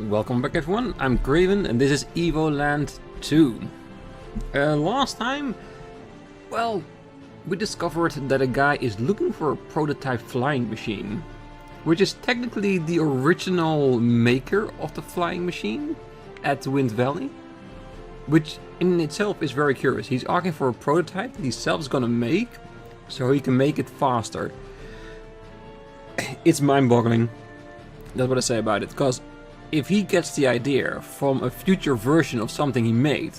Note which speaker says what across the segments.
Speaker 1: Welcome back everyone, I'm Craven and this is Evoland 2. Last time, well, we discovered that a guy is looking for a prototype flying machine, which is technically the original maker of the flying machine at Wind Valley, which in itself is very curious. He's asking for a prototype that himself gonna make, so he can make it faster. It's mind-boggling, that's what I say about it, because if he gets the idea from a future version of something he made,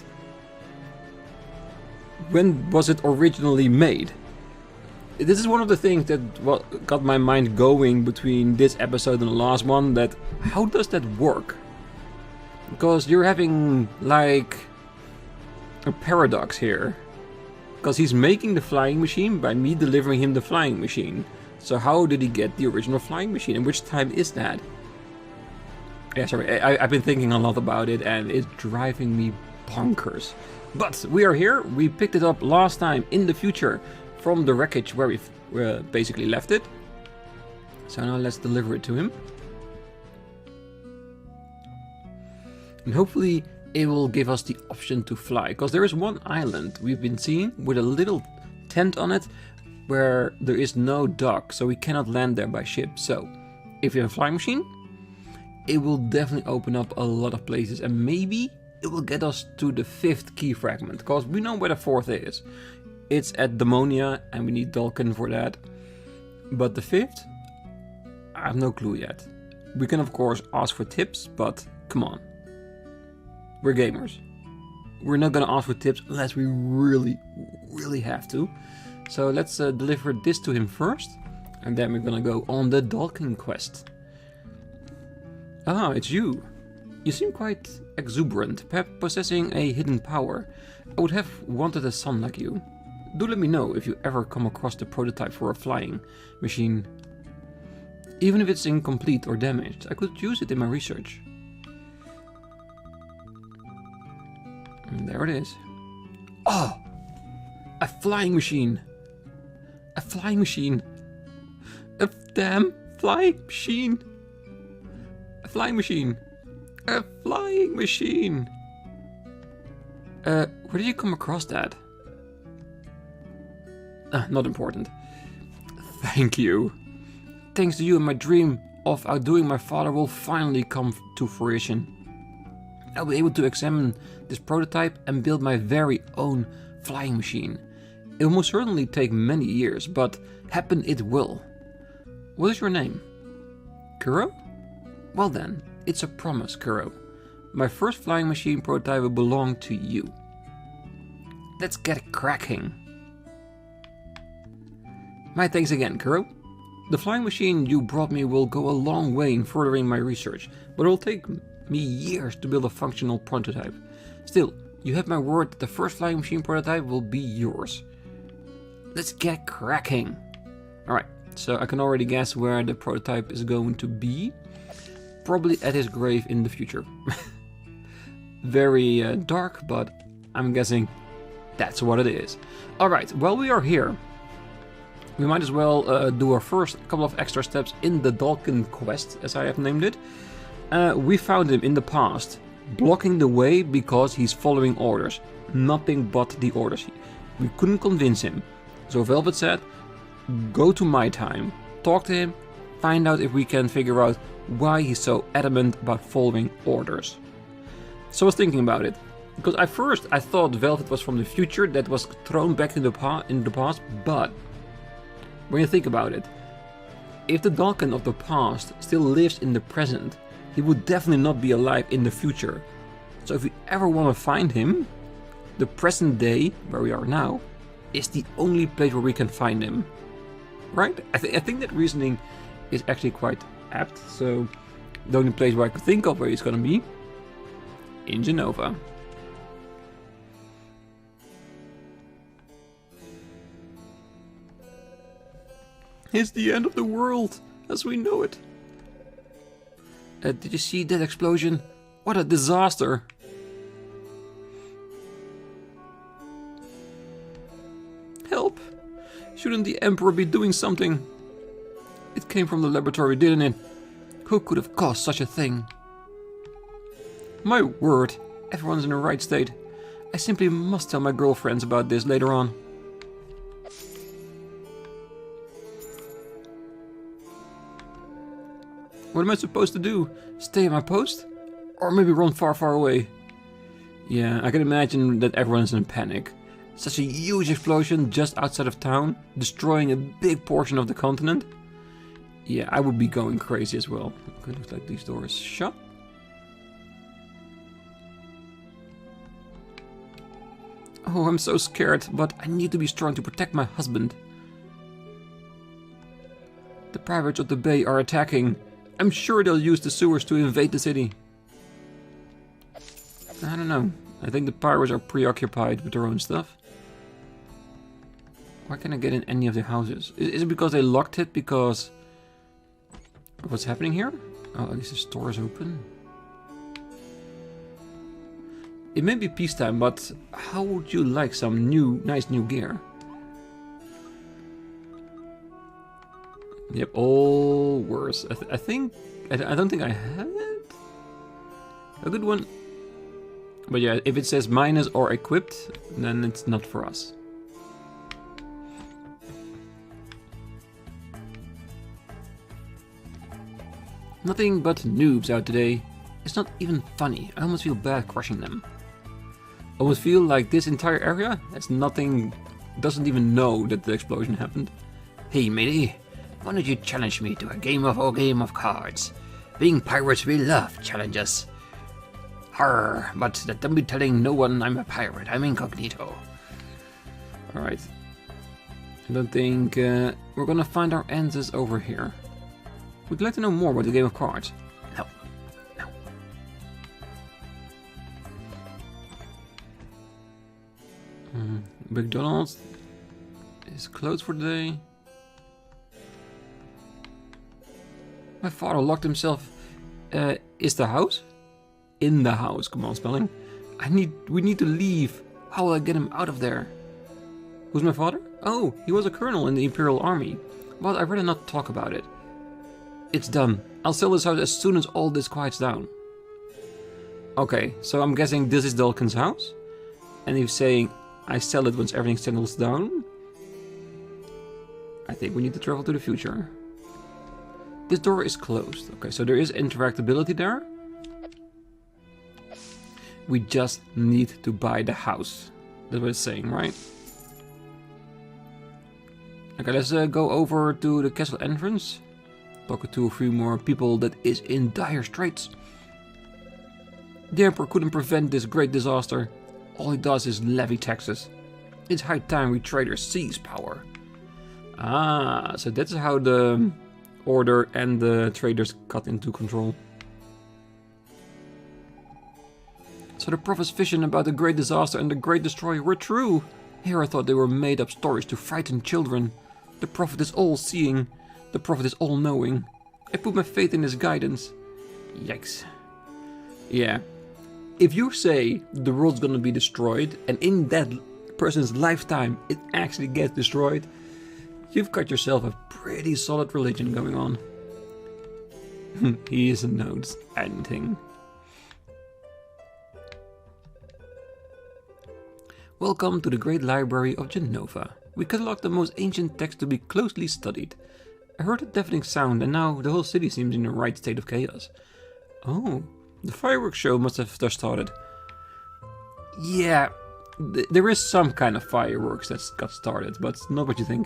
Speaker 1: when was it originally made? This is one of the things that got my mind going between this episode and the last one, that how does that work? Because you're having like a paradox here. Because he's making the flying machine by me delivering him the flying machine. So how did he get the original flying machine, and which time is that? Yeah, sorry, I've been thinking a lot about it and it's driving me bonkers. But we are here, we picked it up last time in the future from the wreckage where we basically left it. So now let's deliver it to him. And hopefully it will give us the option to fly. Because there is one island we've been seeing with a little tent on it where there is no dock, so we cannot land there by ship. So if you have a flying machine, it will definitely open up a lot of places, and maybe it will get us to the 5th key fragment, because we know where the 4th is. It's at Demonia and we need Dalkin for that. But the 5th, I have no clue yet. We can of course ask for tips, but come on. We're gamers. We're not gonna ask for tips unless we really have to. So let's deliver this to him first, and then we're gonna go on the Dalkin quest. Ah, it's you. You seem quite exuberant, perhaps possessing a hidden power. I would have wanted a son like you. Do let me know if you ever come across the prototype for a flying machine. Even if it's incomplete or damaged, I could use it in my research. And there it is. Oh! A flying machine! A flying machine! A damn flying machine! A flying machine! A flying machine! Where did you come across that? Not important. Thank you. Thanks to you, my dream of outdoing my father will finally come to fruition. I'll be able to examine this prototype and build my very own flying machine. It will most certainly take many years, but happen it will. What is your name? Kuro? Well then, it's a promise, Kuro. My first flying machine prototype will belong to you. Let's get cracking. My thanks again, Kuro. The flying machine you brought me will go a long way in furthering my research, but it will take me years to build a functional prototype. Still, you have my word that the first flying machine prototype will be yours. Let's get cracking. Alright, so I can already guess where the prototype is going to be. Probably at his grave in the future. Very dark, but I'm guessing that's what it is. Alright, while we are here, we might as well do our first couple of extra steps in the Dalkin quest, as I have named it. We found him in the past, blocking the way because he's following orders. Nothing but the orders. We couldn't convince him. So Velvet said, go to my time, talk to him, find out if we can figure out why he's so adamant about following orders. So I was thinking about it, because at first I thought Velvet was from the future that was thrown back in the past, but when you think about it, if the Dalkin of the past still lives in the present, he would definitely not be alive in the future. So if we ever want to find him, the present day, where we are now, is the only place where we can find him. Right? I think that reasoning is actually quite apt. So the only place where I could think of where he's gonna be, in Genova. It's the end of the world as we know it. Did you see that explosion? What a disaster! Help! Shouldn't the Emperor be doing something? It came from the laboratory, didn't it? Who could have caused such a thing? My word, everyone's in the right state. I simply must tell my girlfriends about this later on. What am I supposed to do? Stay at my post? Or maybe run far, far away? Yeah, I can imagine that everyone's in panic. Such a huge explosion just outside of town, destroying a big portion of the continent. Yeah, I would be going crazy as well. Okay, looks like these doors shut. Oh, I'm so scared, but I need to be strong to protect my husband. The pirates of the bay are attacking. I'm sure they'll use the sewers to invade the city. I don't know. I think the pirates are preoccupied with their own stuff. Why can't I get in any of the houses? Is it because they locked it because of what's happening here? Oh, at least the store is open. It may be peacetime, but how would you like some nice new gear? Yep, all worse. I don't think I have it. A good one. But yeah, if it says minus or equipped, then it's not for us. Nothing but noobs out today. It's not even funny. I almost feel bad crushing them. I almost feel like this entire area has nothing, doesn't even know that the explosion happened.
Speaker 2: Hey matey, why don't you challenge me to a game of cards? Being pirates, we love challenges. Arr, but don't be telling no one I'm a pirate. I'm incognito.
Speaker 1: Alright. I don't think we're gonna find our answers over here. Would you like to know more about the game of cards?
Speaker 2: No.
Speaker 1: McDonald's is closed for the day. My father locked himself. Is the house? In the house. Come on, spelling. We need to leave. How will I get him out of there? Who's my father? Oh, he was a colonel in the Imperial Army. But I'd rather not talk about it. It's done. I'll sell this house as soon as all this quiets down. Okay, so I'm guessing this is Dalkin's house. And he's saying, I sell it once everything settles down. I think we need to travel to the future. This door is closed. Okay, so there is interactability there. We just need to buy the house. That's what it's saying, right? Okay, let's go over to the castle entrance. Talk to a few more people that is in dire straits. The Emperor couldn't prevent this great disaster. All he does is levy taxes. It's high time we traders seize power. Ah, so that's how the order and the traders got into control. So the prophet's vision about the great disaster and the great destroyer were true. Here I thought they were made up stories to frighten children. The prophet is all-seeing. The prophet is all-knowing. I put my faith in his guidance. Yikes. Yeah. If you say the world's gonna be destroyed, and in that person's lifetime it actually gets destroyed, you've got yourself a pretty solid religion going on. He isn't knows anything. Welcome to the Great Library of Genova. We catalog the most ancient texts to be closely studied. I heard a deafening sound and now the whole city seems in the right state of chaos. Oh, the fireworks show must have just started. Yeah, there is some kind of fireworks that got started, but not what you think.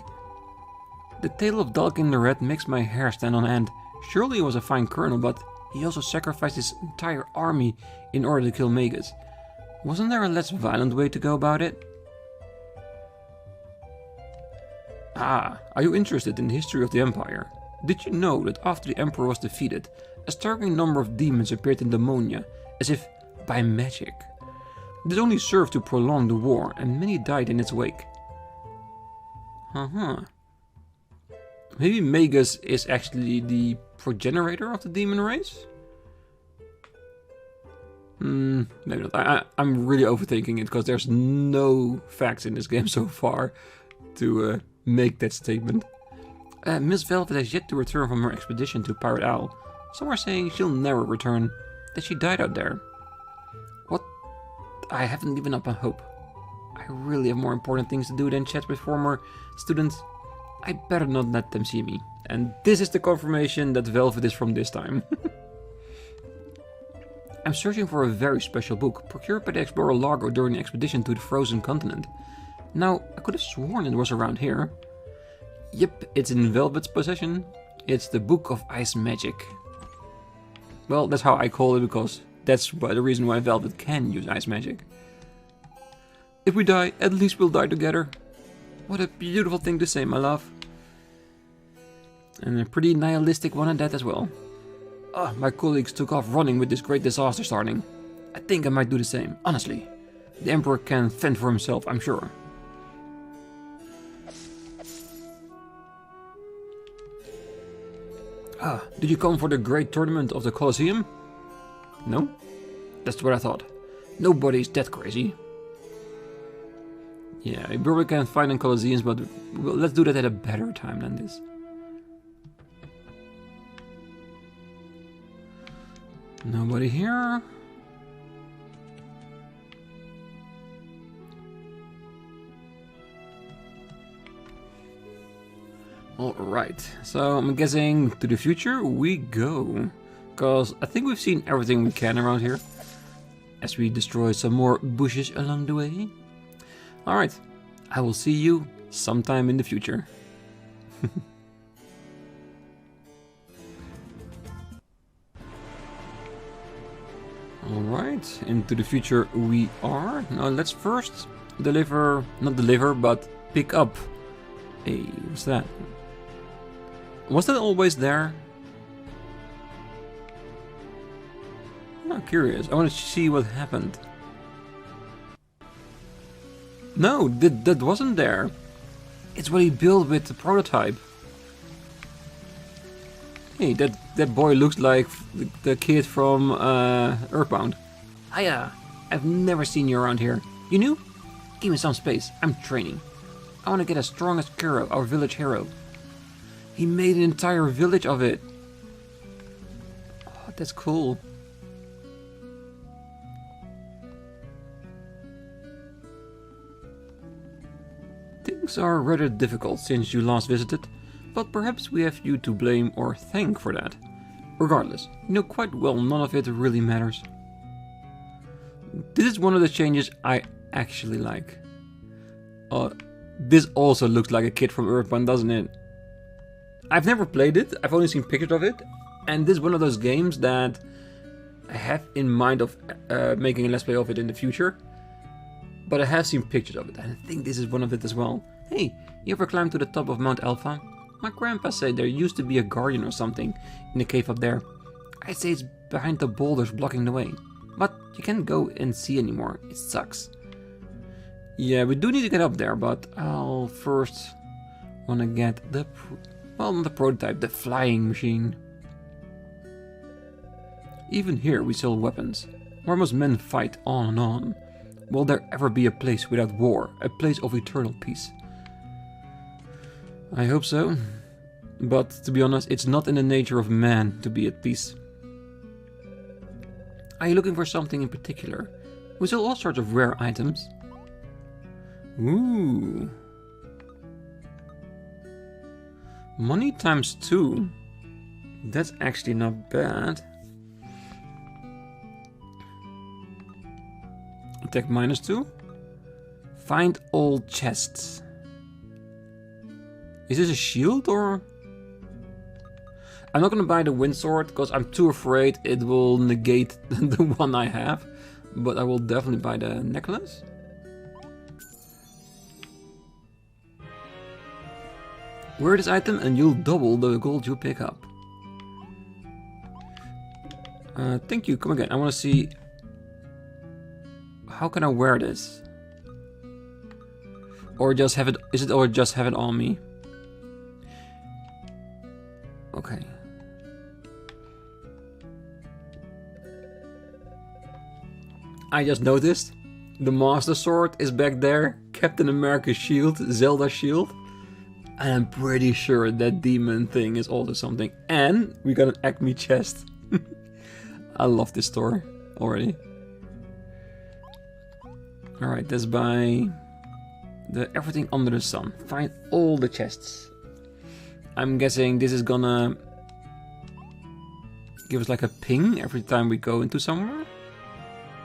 Speaker 1: The tale of Dalkin the Red makes my hair stand on end. Surely he was a fine colonel, but he also sacrificed his entire army in order to kill Magus. Wasn't there a less violent way to go about it? Ah, are you interested in the history of the Empire? Did you know that after the Emperor was defeated, a staggering number of demons appeared in Demonia, as if by magic? This only served to prolong the war, and many died in its wake. Maybe Magus is actually the progenitor of the demon race? Maybe not. I'm really overthinking it, because there's no facts in this game so far to make that statement. Miss Velvet has yet to return from her expedition to Pirate Isle. Some are saying she'll never return, that she died out there. I haven't given up on hope. I really have more important things to do than chat with former students. I better not let them see me. And this is the confirmation that Velvet is from this time. I'm searching for a very special book, procured by the explorer Largo during the expedition to the frozen continent. Now, I could have sworn it was around here. Yep, it's in Velvet's possession. It's the Book of Ice Magic. Well, that's how I call it, because that's the reason why Velvet can use ice magic. If we die, at least we'll die together. What a beautiful thing to say, my love. And a pretty nihilistic one at that as well. My colleagues took off running with this great disaster starting. I think I might do the same, honestly. The Emperor can fend for himself, I'm sure. Did you come for the great tournament of the Colosseum? No? That's what I thought. Nobody's that crazy. Yeah, we probably can fight in Colosseums, but let's do that at a better time than this. Nobody here. Alright, so I'm guessing to the future we go. Because I think we've seen everything we can around here. As we destroy some more bushes along the way. Alright, I will see you sometime in the future. Alright, into the future we are. Now let's first pick up. Hey, what's that? Was that always there? I'm curious. I want to see what happened. No, that wasn't there. It's what he built with the prototype. Hey, that boy looks like the kid from Earthbound. Hiya, I've never seen you around here. You new? Give me some space, I'm training. I want to get as strong as Shiro, our village hero. He made an entire village of it. Oh, that's cool. Things are rather difficult since you last visited, but perhaps we have you to blame or thank for that. Regardless, you know quite well none of it really matters. This is one of the changes I actually like. This also looks like a kid from Earthbound, doesn't it? I've never played it, I've only seen pictures of it, and this is one of those games that I have in mind of making a let's play of it in the future. But I have seen pictures of it, and I think this is one of it as well. Hey, you ever climbed to the top of Mount Alpha? My grandpa said there used to be a guardian or something in the cave up there. I'd say it's behind the boulders blocking the way. But you can't go and see anymore, it sucks. Yeah, we do need to get up there, but I'll first want to get the... not the prototype, the flying machine. Even here we sell weapons. Where must men fight on and on? Will there ever be a place without war? A place of eternal peace? I hope so. But to be honest, it's not in the nature of man to be at peace. Are you looking for something in particular? We sell all sorts of rare items. Ooh. Money times 2. That's actually not bad. Attack -2. Find old chests. Is this a shield or... I'm not gonna buy the wind sword because I'm too afraid it will negate the one I have. But I will definitely buy the necklace. Wear this item and you'll double the gold you pick up. Thank you, come again. I want to see... How can I wear this? Or just have it... or just have it on me? Okay. I just noticed the Master Sword is back there. Captain America's shield, Zelda's shield. And I'm pretty sure that demon thing is also something. And we got an Acme chest. I love this store already. Alright, that's by the everything under the sun. Find all the chests. I'm guessing this is gonna give us like a ping every time we go into somewhere.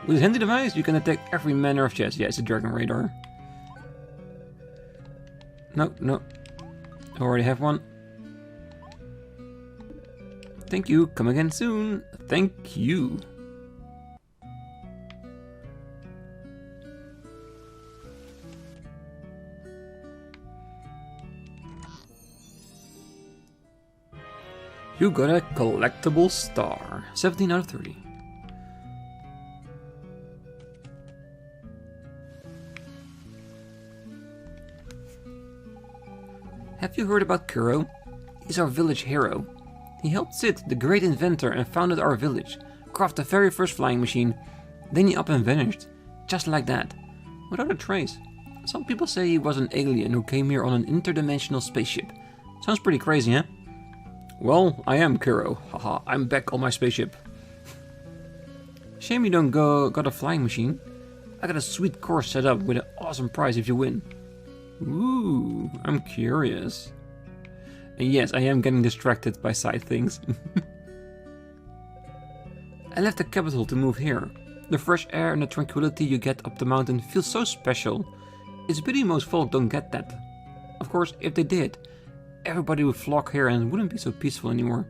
Speaker 1: With a handy device, you can detect every manner of chest. Yeah, it's a dragon radar. No, no. I already have one. Thank you. Come again soon. Thank you. You got a collectible star. 17 out of 30. Have you heard about Shiro? He's our village hero. He helped Sid, the great inventor, and founded our village, crafted the very first flying machine. Then he up and vanished, just like that, without a trace. Some people say he was an alien who came here on an interdimensional spaceship. Sounds pretty crazy, huh? Well, I am Shiro. Haha, I'm back on my spaceship. Shame you don't got a flying machine. I got a sweet course set up with an awesome prize if you win. Ooh, I'm curious. And yes, I am getting distracted by side things. I left the capital to move here. The fresh air and the tranquility you get up the mountain feels so special. It's a pity most folk don't get that. Of course, if they did, everybody would flock here and it wouldn't be so peaceful anymore.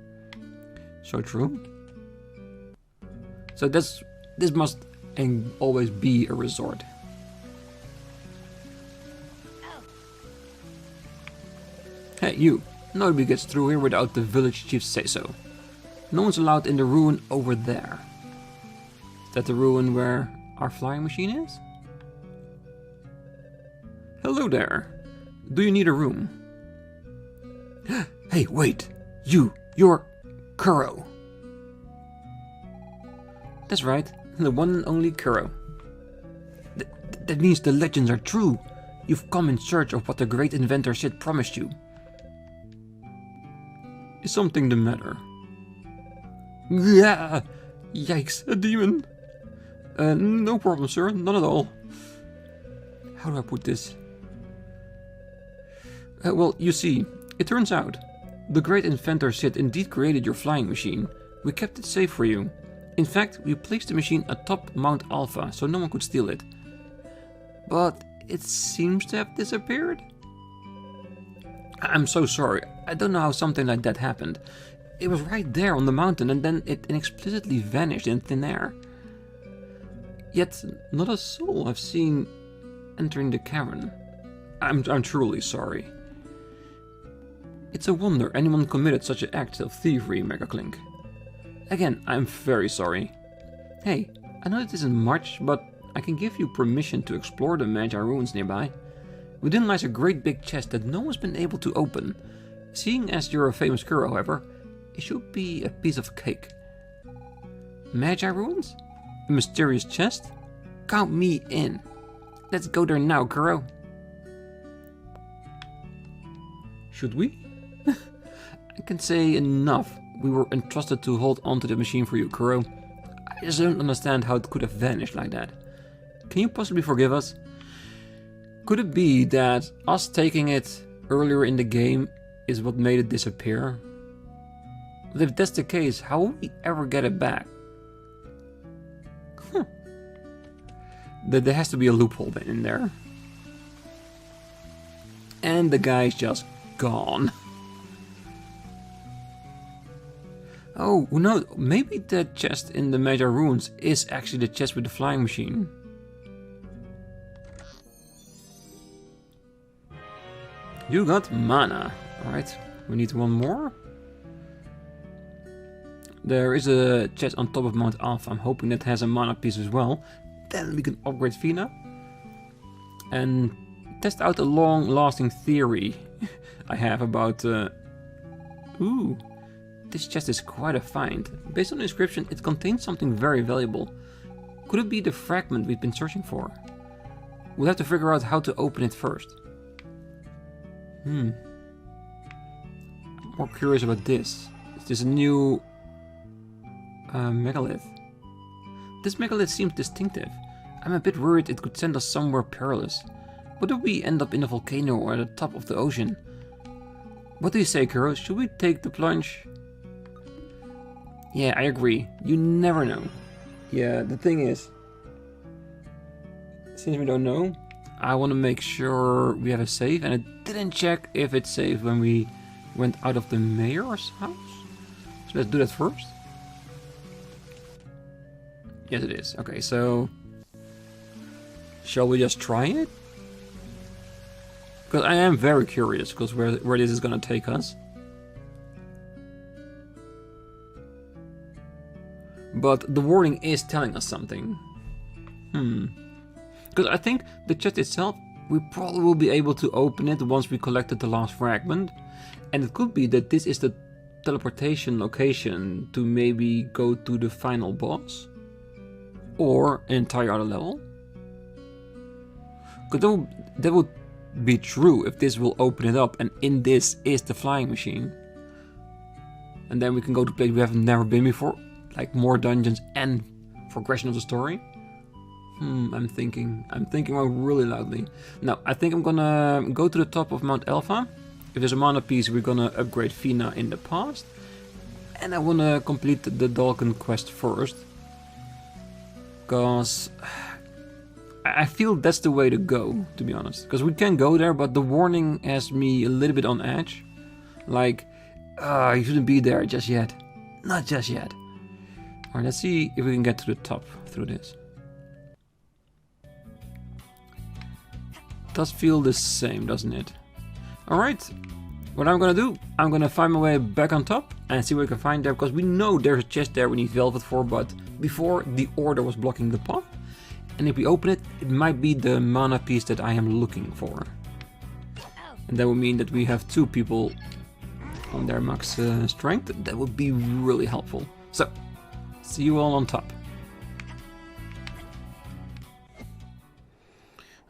Speaker 1: So true. So this must always be a resort. Hey, you. Nobody gets through here without the village chief's say-so. No one's allowed in the ruin over there. Is that the ruin where our flying machine is? Hello there. Do you need a room? Hey, wait. You're Shiro. That's right. The one and only Shiro. That means the legends are true. You've come in search of what the great inventor Sid promised you. Is something the matter? Yeah! Yikes, a demon! No problem, sir, not at all. How do I put this? Well, you see, it turns out, the great inventor Sid indeed created your flying machine. We kept it safe for you. In fact, we placed the machine atop Mount Alpha, so no one could steal it. But it seems to have disappeared? I'm so sorry. I don't know how something like that happened. It was right there on the mountain and then it inexplicably vanished in thin air. Yet not a soul I've seen entering the cavern. I'm truly sorry. It's a wonder anyone committed such an act of thievery, Megaclink. Again, I'm very sorry. Hey, I know it isn't much, but I can give you permission to explore the Magi ruins nearby. Within lies a great big chest that no one's been able to open. Seeing as you're a famous Shiro, however, it should be a piece of cake. Magi ruins? A mysterious chest? Count me in. Let's go there now, Shiro. Should we? I can say enough. We were entrusted to hold onto the machine for you, Shiro. I just don't understand how it could have vanished like that. Can you possibly forgive us? Could it be that us taking it earlier in the game is what made it disappear? But if that's the case, how will we ever get it back? There has to be a loophole in there. And the guy's just gone. Oh, no, maybe the chest in the Magi ruins is actually the chest with the flying machine. You got mana. Alright, we need one more. There is a chest on top of Mount Alpha. I'm hoping that has a mana piece as well. Then we can upgrade Fina. And test out a long-lasting theory I have about... Ooh, this chest is quite a find. Based on the description, it contains something very valuable. Could it be the fragment we've been searching for? We'll have to figure out how to open it first. I'm more curious about this. Is this a new Megalith? This Megalith seems distinctive. I'm a bit worried it could send us somewhere perilous. What if we end up in a volcano or at the top of the ocean? What do you say, Kuro? Should we take the plunge? Yeah, I agree. You never know. Yeah, the thing is, since we don't know, I want to make sure we have a save, and I didn't check if it's safe when we went out of the mayor's house. So let's do that first. Yes, it is. Okay, so shall we just try it? Because I am very curious, because where this is gonna take us. But the warning is telling us something. Because I think the chest itself, we probably will be able to open it once we collected the last fragment. And it could be that this is the teleportation location to maybe go to the final boss. Or an entire other level. Because that would be true if this will open it up and in this is the flying machine. And then we can go to places we have never been before. Like more dungeons and progression of the story. I'm thinking really loudly. Now, I think I'm gonna go to the top of Mount Alpha. If there's a mana piece, we're gonna upgrade Fina in the past. And I wanna complete the Dalkin quest first. Because I feel that's the way to go, to be honest. Because we can go there, but the warning has me a little bit on edge. Like, you shouldn't be there just yet. Not just yet. Alright, let's see if we can get to the top through this. Does feel the same, doesn't it? Alright, what I'm gonna do, I'm gonna find my way back on top and see what we can find there, because we know there's a chest there we need velvet for, but before the order was blocking the path. And if we open it, it might be the mana piece that I am looking for. And that would mean that we have 2 people on their max strength. That would be really helpful. So, see you all on top.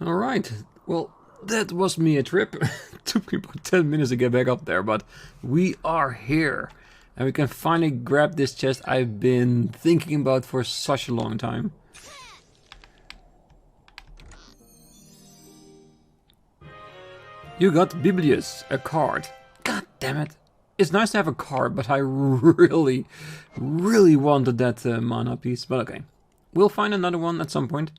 Speaker 1: Alright, well, that was me a trip. Took me about 10 minutes to get back up there, but we are here. And we can finally grab this chest I've been thinking about for such a long time. You got Biblius, a card. God damn it. It's nice to have a card, but I really wanted that mana piece. But okay, we'll find another one at some point.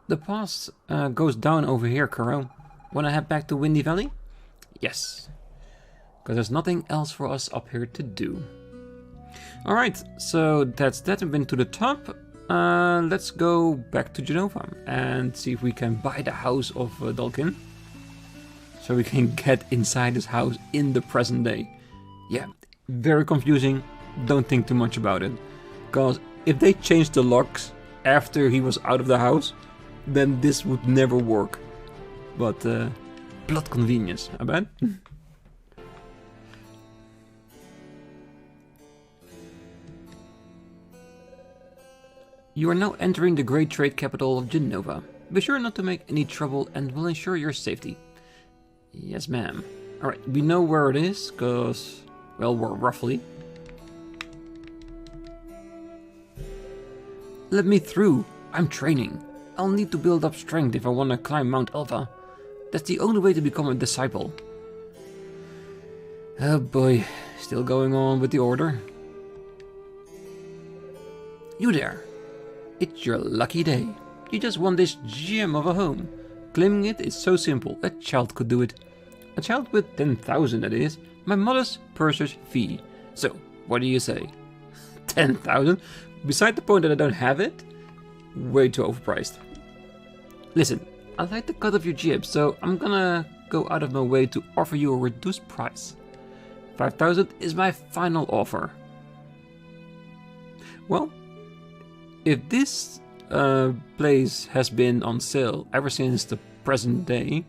Speaker 1: The pass goes down over here, Kuro. Wanna head back to Windy Valley? Yes. Because there's nothing else for us up here to do. Alright, so that's that. We've been to the top. Let's go back to Genova and see if we can buy the house of Dalkin. So we can get inside this house in the present day. Yeah, very confusing. Don't think too much about it. Because if they changed the locks after he was out of the house, then this would never work. But, plot convenience, I bet. You are now entering the great trade capital of Genova. Be sure not to make any trouble and will ensure your safety. Yes, ma'am. Alright, we know where it is, cause, well, we're roughly. Let me through. I'm training. I'll need to build up strength if I want to climb Mount Alpha. That's the only way to become a disciple. Oh boy, still going on with the order. You there. It's your lucky day. You just won this gem of a home. Claiming it is so simple, a child could do it. A child with 10,000, that is. My mother's purser's fee. So, what do you say? 10,000? Beside the point that I don't have it? Way too overpriced. Listen, I like the cut of your jib, so I'm gonna go out of my way to offer you a reduced price. 5,000 is my final offer. Well, if this place has been on sale ever since the present day,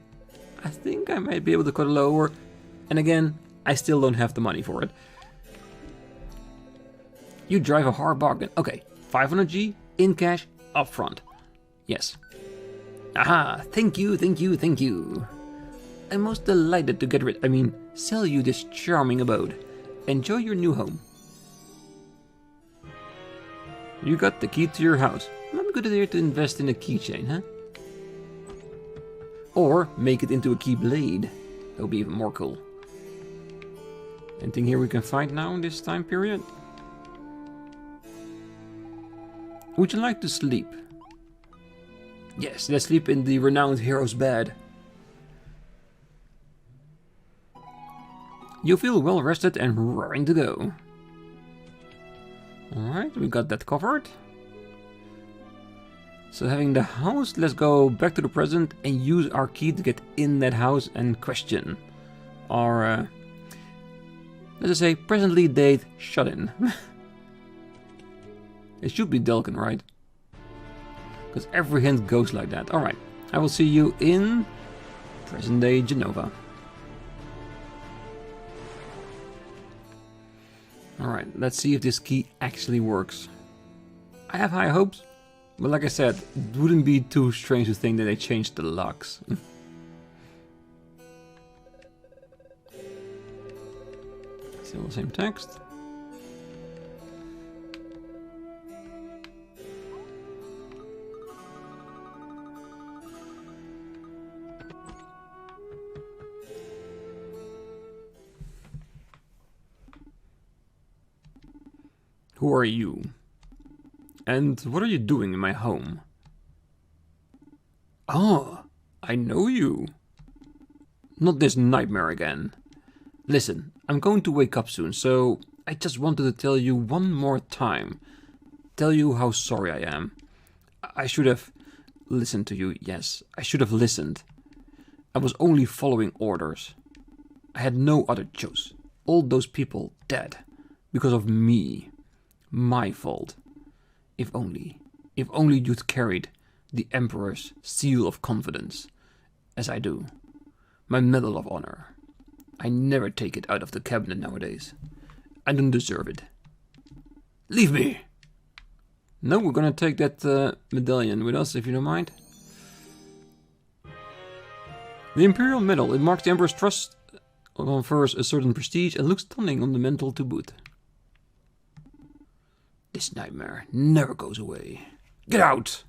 Speaker 1: I think I might be able to cut it lower. And again, I still don't have the money for it. You drive a hard bargain. Okay, 500G in cash up front. Yes. Aha, thank you, thank you, thank you. I'm most delighted to sell you this charming abode. Enjoy your new home. You got the key to your house. Not a good idea to invest in a keychain, huh? Or make it into a keyblade. That would be even more cool. Anything here we can find now in this time period? Would you like to sleep? Yes, let's sleep in the renowned hero's bed. You feel well rested and raring to go. Alright, we got that covered. So having the house, let's go back to the present and use our key to get in that house and question our, let's just say, presently date shut-in. It should be Delkin, right? Because every hint goes like that. Alright, I will see you in present-day Genova. Alright, let's see if this key actually works. I have high hopes, but like I said, it wouldn't be too strange to think that they changed the locks. Still the same text. Who are you? And what are you doing in my home? Oh, I know you. Not this nightmare again. Listen, I'm going to wake up soon, so I just wanted to tell you one more time. Tell you how sorry I am. I should have listened to you, yes. I should have listened. I was only following orders. I had no other choice. All those people dead. Because of me. My fault. If only you'd carried the Emperor's seal of confidence, as I do. My Medal of Honor. I never take it out of the cabinet nowadays. I don't deserve it. Leave me! No, we're gonna take that medallion with us, if you don't mind. The Imperial Medal. It marks the Emperor's trust, confers a certain prestige, and looks stunning on the mantle to boot. This nightmare never goes away. Get out!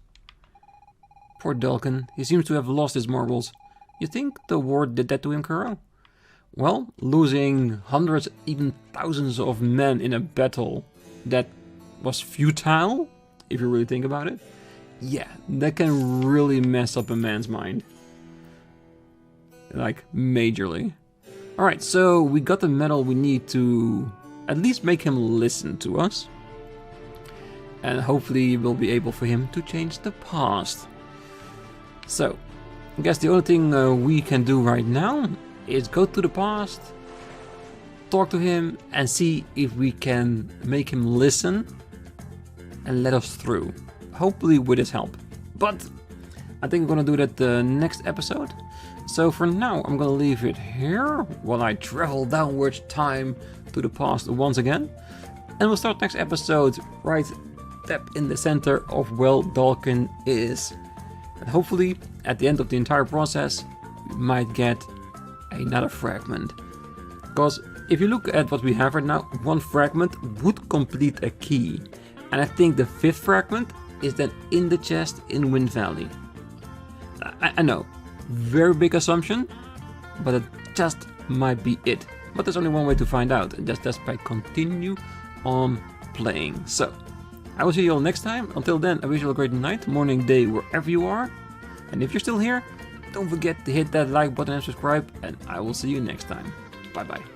Speaker 1: Poor Delkin. He seems to have lost his marbles. You think the war did that to him, Kuro? Well, losing hundreds, even thousands of men in a battle that was futile, if you really think about it. Yeah, that can really mess up a man's mind. Like, majorly. Alright, so we got the medal we need to at least make him listen to us. And hopefully we'll be able for him to change the past. So, I guess the only thing we can do right now is go to the past, talk to him, and see if we can make him listen and let us through. Hopefully with his help. But I think we're gonna do that the next episode. So for now, I'm gonna leave it here while I travel downwards time to the past once again. And we'll start next episode right step in the center of where Dalkin is. And hopefully, at the end of the entire process, we might get another fragment. Because if you look at what we have right now, one fragment would complete a key. And I think the 5th fragment is then in the chest in Wind Valley. I know, very big assumption, but it just might be it. But there's only one way to find out, and that's by continue on playing. So, I will see you all next time. Until then, I wish you a great night, morning, day, wherever you are. And if you're still here, don't forget to hit that like button and subscribe, and I will see you next time. Bye bye.